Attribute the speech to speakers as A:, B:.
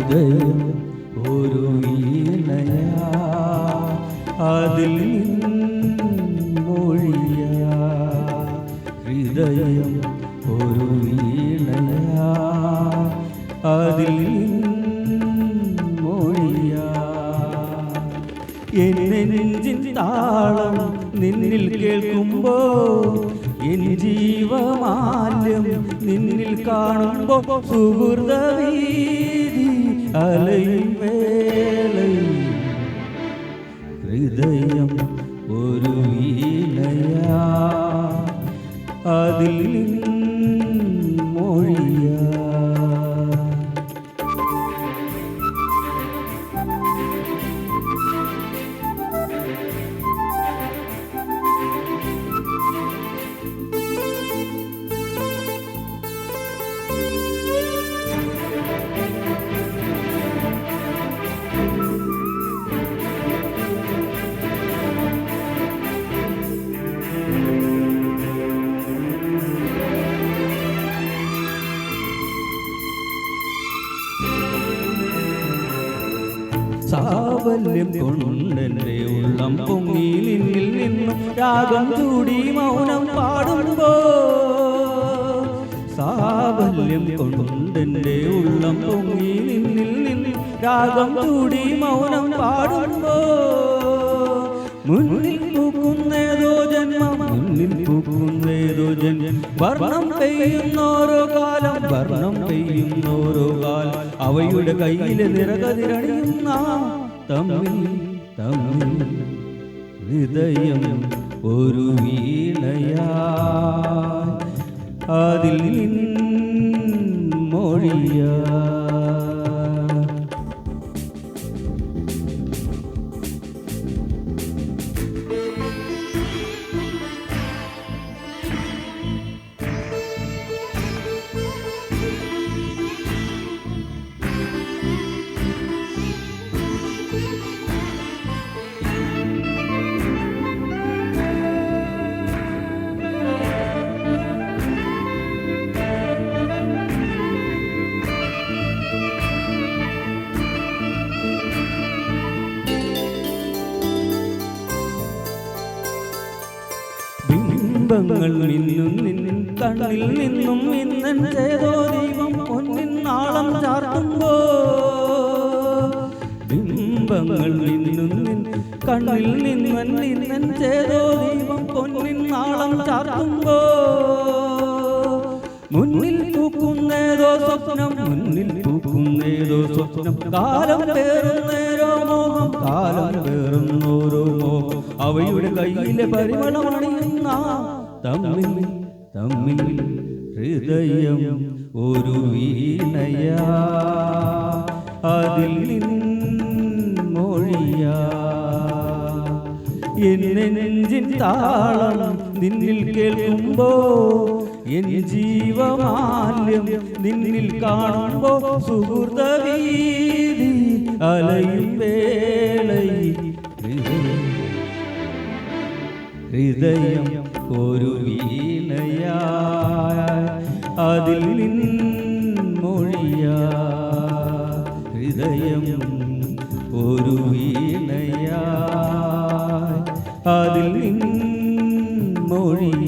A: ഹൃദയം ഒരു വീണയാ അതിൽ മൊഴിയാ ഹൃദയം ഒരു വീണയാ അതിൽ മൊഴിയാ എന്നെ നെഞ്ചിൻ താളം നിന്നിൽ കേൾക്കുമ്പോ എൻ ജീവമാല്യം നിന്നിൽ കാണുമ്പോ സുഹൃതവീതി അലയും വേളയിൽ ഹൃദയം ഒരു വീണയാ അതിൽ മൊഴിയാ സാവല്യം കൊണ്ടെന്റെ ഉള്ളം പൊങ്ങി നിന്നിൽ നിന്നും രാഗം ചൂടി മൗനം പാടുമ്പോ സാവല്യം കൊണ്ടെന്റെ ഉള്ളം പൊങ്ങി നിന്നിൽ നിന്നും രാഗം ചൂടി മൗനം പാടുമ്പോ മുന്നിൽ പൂക്കുന്നേതോ ജന്മം മുന്നിൽ പൂക്കുന്നേതോ ജന്മം വർണ്ണം പെയ്യുന്നോരോ കാലം വർണ്ണം പെയ്യുന്നോരോ കാലം അവയുടെ കയ്യിലെ നിറകതിരണിയുന്ന തമ്മിൽ തമ്മിൽ ഹൃദയം ഒരു വീണയാ അതിൽ മൊഴിയാ ബിംബങ്ങൾ മിന്നും നിന്നിൻ കണ്ണിൽ നിന്നും ഇന്നൻ ചേതോ ദീപം പൊന്നിൻ നാളം ചാർത്തുമ്പോ ബിംബങ്ങൾ മിന്നും നിൻ കണ്ണിൽ നിന്നും ഇന്നൻ ചേതോ ദീപം പൊന്നിൻ നാളം ചാർത്തുമ്പോ മുന്നിൽ പൂക്കുന്നേതോ സ്വപ്നം മുന്നിൽ പൂക്കുന്നേതോ സ്വപ്നം കാലം പേറുന്നേരോ മോഹം കാലം പേറുന്നോരോ മോഹം അവയുടെ കയ്യിലെ പരിമളമണിയുന്ന തമ്മിൽ തമ്മിൽ ഹൃദയം ഒരു വീണയാ അതിൽ മൊഴിയാ എന്നെ നെഞ്ചിൻ താളം നിന്നിൽ കേൾക്കുമ്പോ എൻ ജീവമാല്യം നിന്നിൽ കാണുമ്പോ സുഹൃതവീതി അലയും വേളയിൽ ഹൃദയം ഒരു വീണയാ അതിൽ മൊഴിയാ ഹൃദയം ഒരു വീണയാ അതിൽ മൊഴിയാ